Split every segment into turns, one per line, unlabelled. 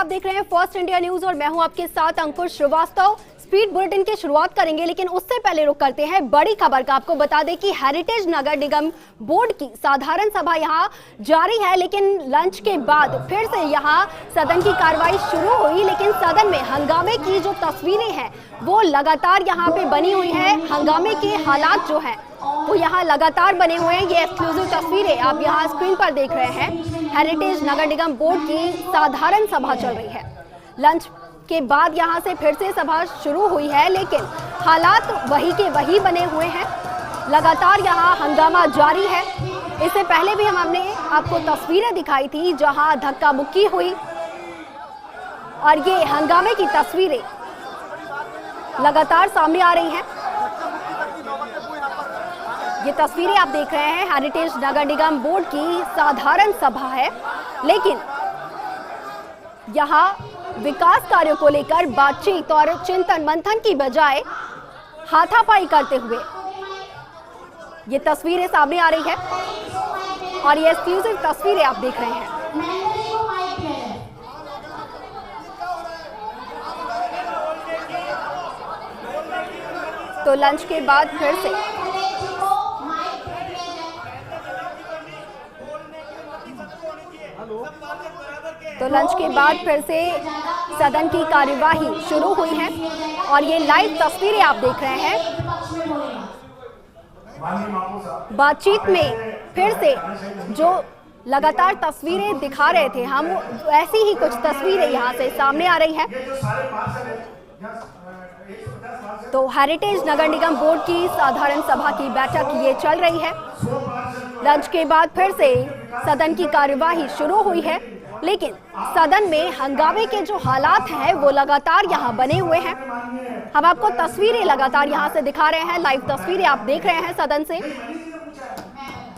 आप देख रहे हैं फर्स्ट इंडिया न्यूज और मैं हूं आपके साथ अंकुर श्रीवास्तव। स्पीड बुलेटिन की शुरुआत करेंगे, लेकिन उससे पहले रुक करते हैं बड़ी खबर का। आपको बता दें कि हेरिटेज नगर निगम बोर्ड की साधारण सभा यहां जारी है, लेकिन लंच के बाद फिर से यहां सदन की कार्रवाई शुरू हुई। लेकिन सदन में हंगामे की जो तस्वीरें हैं वो लगातार यहां पे बनी हुई है। हंगामे के हालात जो हैं वो यहाँ लगातार बने हुए हैं। ये एक्सक्लूसिव तस्वीरें आप यहाँ स्क्रीन पर देख रहे हैं। हेरिटेज नगर निगम बोर्ड की साधारण सभा चल रही है। लंच के बाद यहाँ से फिर से सभा शुरू हुई है, लेकिन हालात वही के वही बने हुए हैं। लगातार यहाँ हंगामा जारी है। इससे पहले भी हमने आपको तस्वीरें दिखाई थी जहाँ धक्का मुक्की हुई, और ये हंगामे की तस्वीरें लगातार सामने आ रही हैं। ये तस्वीरें आप देख रहे हैं, हेरिटेज नगर निगम बोर्ड की साधारण सभा है, लेकिन यहाँ विकास कार्यों को लेकर बातचीत और चिंतन मंथन की बजाय हाथापाई करते हुए ये तस्वीरें सामने आ रही है। और ये एक्सक्लूसिव तस्वीरें आप देख रहे हैं। तो लंच के बाद फिर से सदन की कार्यवाही शुरू हुई है, और ये लाइव तस्वीरें आप देख रहे हैं। बातचीत में फिर से जो लगातार तस्वीरें दिखा रहे थे हम, ऐसी ही कुछ तस्वीरें यहां से सामने आ रही हैं। तो हेरिटेज नगर निगम बोर्ड की साधारण सभा की बैठक ये चल रही है। लंच के बाद फिर से सदन की कार्यवाही शुरू हुई है, लेकिन सदन में हंगामे के जो हालात हैं वो लगातार यहाँ बने हुए हैं। हम आपको तस्वीरें लगातार यहाँ से दिखा रहे हैं, लाइव तस्वीरें आप देख रहे हैं सदन से।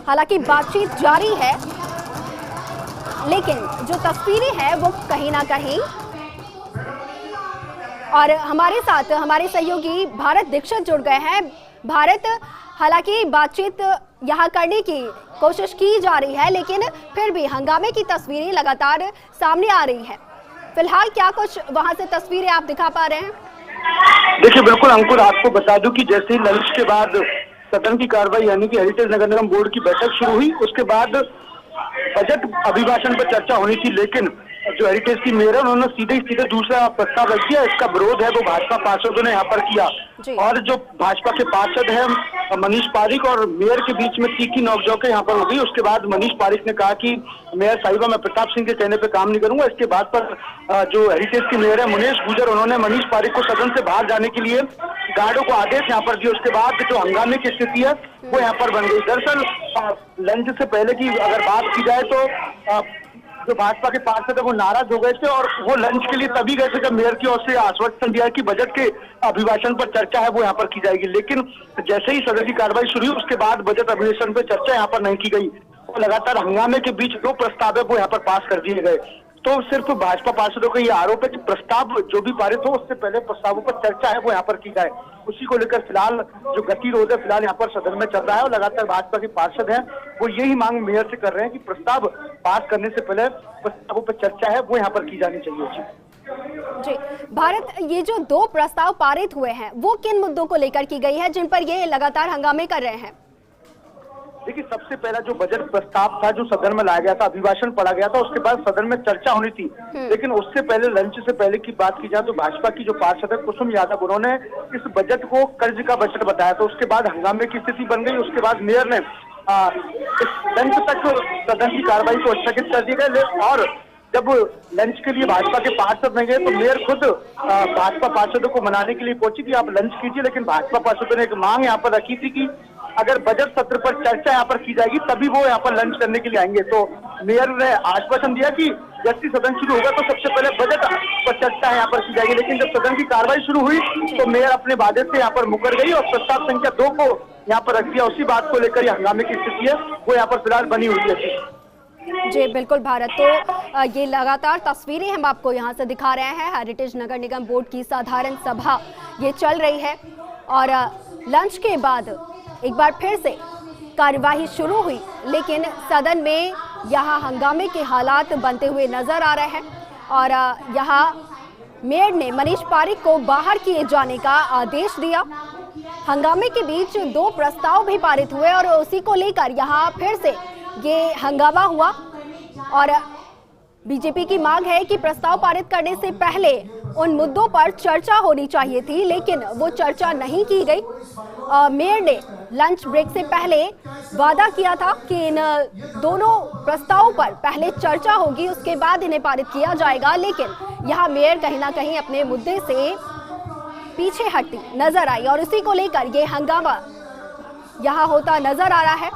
हालांकि बातचीत जारी है, लेकिन जो तस्वीरें हैं वो कहीं ना कहीं, और हमारे साथ हमारे सहयोगी भारत दीक्षित जुड़ गए हैं। भारत, हालांकि बातचीत यहाँ करने की कोशिश की जा रही है, लेकिन फिर भी हंगामे की तस्वीरें लगातार सामने आ रही है। फिलहाल क्या कुछ वहां से तस्वीरें आप दिखा पा रहे हैं?
देखिए, बिल्कुल अंकुर, आपको बता दूं कि जैसे ही लंच के बाद सदन की कार्रवाई यानी कि हेरिटेज नगर निगम बोर्ड की बैठक शुरू हुई, उसके बाद बजट अभिभाषण पर चर्चा होनी थी, लेकिन जो हेरिटेज की मेयर है उन्होंने सीधे दूसरा प्रस्ताव रख दिया। इसका विरोध है वो भाजपा पार्षदों ने यहाँ पर किया, और जो भाजपा के पार्षद हैं मनीष पारिक और मेयर के बीच में तीखी नोकझोंक यहाँ पर हो गई। उसके बाद मनीष पारिक ने कहा कि मेयर साहिबा, मैं प्रताप सिंह के कहने पे काम नहीं करूंगा। इसके बाद पर जो हेरिटेज की मेयर है मुनेश गुजर, उन्होंने मनीष पारिक को सदन से बाहर जाने के लिए गार्डों को आदेश यहाँ पर दिए। उसके बाद जो हंगामे की स्थिति है वो यहाँ पर बन गई। दरअसल लंच से पहले की अगर बात की जाए तो जो भाजपा के पार्षद है वो नाराज हो गए थे, और वो लंच के लिए तभी गए थे जब मेयर की ओर से आश्वासन दिया कि बजट के अभिभाषण पर चर्चा है वो यहाँ पर की जाएगी। लेकिन जैसे ही सदन की कार्रवाई शुरू हुई, उसके बाद बजट अभिभाषण पर चर्चा यहाँ पर नहीं की गई। और लगातार हंगामे के बीच दो प्रस्ताव है वो यहाँ पर पास कर दिए गए। तो सिर्फ भाजपा पार्षदों का ये आरोप है कि प्रस्ताव जो भी पारित हो उससे पहले प्रस्तावों पर चर्चा है वो यहाँ पर की जाए। उसी को लेकर फिलहाल जो गतिरोध है फिलहाल यहाँ पर सदन में चल रहा है, और लगातार भाजपा के पार्षद हैं वो यही मांग मेयर से कर रहे हैं कि प्रस्ताव पास करने से पहले प्रस्तावों पर चर्चा है वो यहाँ पर की जानी चाहिए।
जी भारत, ये जो दो प्रस्ताव पारित हुए हैं वो किन मुद्दों को लेकर की गई है जिन पर ये लगातार हंगामे कर रहे हैं?
देखिए, सबसे पहला जो बजट प्रस्ताव था जो सदन में लाया गया था, अभिभाषण पढ़ा गया था, उसके बाद सदन में चर्चा होनी थी। लेकिन उससे पहले लंच से पहले की बात की जाए तो भाजपा की जो पार्षद है कुसुम यादव, उन्होंने इस बजट को कर्ज का बजट बताया। तो उसके बाद हंगामे की स्थिति बन गई। उसके बाद मेयर ने लंच तक सदन की कार्रवाई को स्थगित कर दी गई, और जब लंच के लिए भाजपा के पार्षद नहीं गए तो मेयर खुद भाजपा पार्षदों को मनाने के लिए पहुंची कि आप लंच कीजिए। लेकिन भाजपा पार्षदों ने एक मांग यहाँ पर रखी थी कि अगर बजट सत्र पर चर्चा यहाँ पर की जाएगी तभी वो यहाँ पर लंच करने के लिए आएंगे। तो मेयर ने आश्वासन दिया कि जैसे सदन शुरू होगा तो सबसे पहले बजट पर चर्चा यहाँ पर की जाएगी। लेकिन जब सदन की कार्रवाई शुरू हुई तो मेयर अपने वादे से यहाँ पर मुकर गई और प्रस्ताव संख्या 2 को यहाँ पर रख दिया। उसी बात को लेकर ये हंगामे की स्थिति है वो यहाँ पर फिलहाल बनी हुई है।
जी बिल्कुल भारत, तो ये लगातार तस्वीरें हम आपको यहाँ से दिखा रहे हैं। हेरिटेज नगर निगम बोर्ड की साधारण सभा ये चल रही है, और लंच के बाद एक बार फिर से कार्यवाही शुरू हुई, लेकिन सदन में यहाँ हंगामे के हालात बनते हुए नजर आ रहे हैं। और यहाँ मेयर ने मनीष पारिक को बाहर किए जाने का आदेश दिया। हंगामे के बीच 2 प्रस्ताव भी पारित हुए और उसी को लेकर यहाँ फिर से ये हंगामा हुआ और बीजेपी की मांग है कि प्रस्ताव पारित करने से पहले उन मुद्दों पर चर्चा होनी चाहिए थी, लेकिन वो चर्चा नहीं की गई। मेयर ने लंच ब्रेक से पहले वादा किया था कि इन दोनों प्रस्तावों पर पहले चर्चा होगी, उसके बाद इन्हें पारित किया जाएगा, लेकिन यहाँ मेयर कहीं ना कहीं अपने मुद्दे से पीछे हटती नजर आई और इसी को लेकर ये हंगामा यहाँ होता नजर आ रहा है।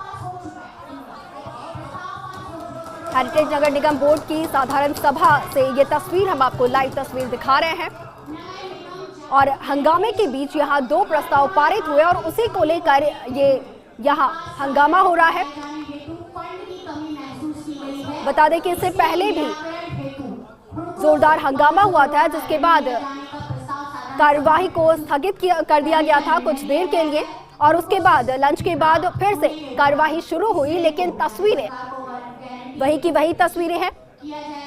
हेरिटेज नगर निगम बोर्ड की साधारण सभा से ये तस्वीर हम आपको लाइव तस्वीर दिखा रहे हैं और हंगामे के बीच यहाँ 2 प्रस्ताव पारित हुए और उसी को लेकर ये यहाँ हंगामा हो रहा है। बता दें कि इससे पहले भी जोरदार हंगामा हुआ था, जिसके बाद कार्यवाही को स्थगित कर दिया गया था कुछ देर के लिए और उसके बाद लंच के बाद फिर से कार्यवाही शुरू हुई, लेकिन तस्वीरें वही की वही तस्वीरें हैं।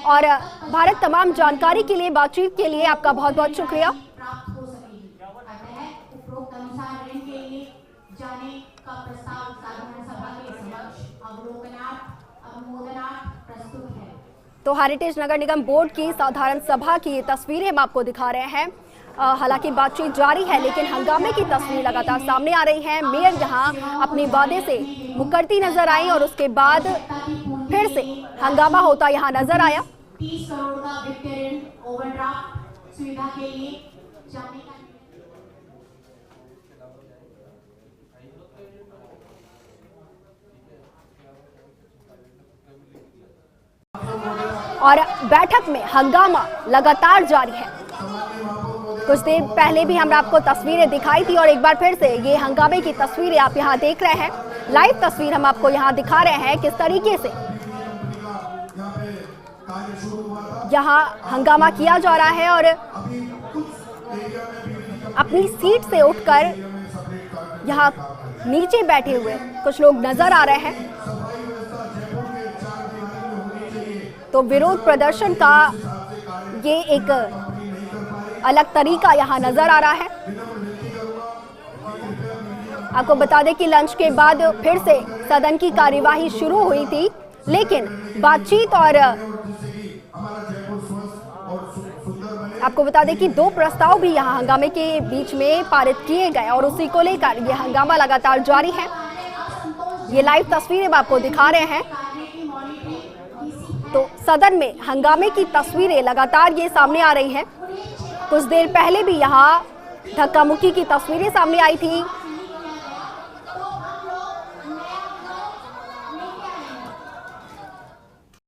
और भारत तमाम जानकारी के लिए, बातचीत के लिए आपका बहुत बहुत शुक्रिया। तो हेरिटेज नगर निगम बोर्ड की साधारण सभा की ये तस्वीरें हम आपको दिखा रहे हैं। हालांकि बातचीत जारी है, लेकिन हंगामे की तस्वीर लगातार सामने आ रही है। मेयर यहां अपने वादे से मुकरती नजर आई और उसके बाद फिर से हंगामा होता यहां नजर आया।
30 करोड़ का वित्त ऋण ओवरड्राफ्ट सुविधा के लिए जाने का
और बैठक में हंगामा लगातार जारी है। कुछ देर पहले भी हमने आपको तस्वीरें दिखाई थी और एक बार फिर से ये हंगामे की तस्वीरें आप यहाँ देख रहे हैं। लाइव तस्वीर हम आपको यहाँ दिखा रहे हैं किस तरीके से यहाँ हंगामा किया जा रहा है और अपनी सीट से उठकर यहाँ नीचे बैठे हुए कुछ लोग नजर आ रहे हैं। तो विरोध प्रदर्शन का ये एक अलग तरीका यहाँ नजर आ रहा है। आपको बता दें कि लंच के बाद फिर से सदन की कार्यवाही शुरू हुई थी, लेकिन बातचीत और आपको बता दें कि 2 प्रस्ताव भी यहाँ हंगामे के बीच में पारित किए गए और उसी को लेकर ये हंगामा लगातार जारी है। ये लाइव तस्वीरें हम आपको दिखा रहे हैं। तो सदन में हंगामे की तस्वीरें लगातार ये सामने आ रही हैं। कुछ देर पहले भी यहाँ धक्का मुक्की की तस्वीरें सामने आई थी।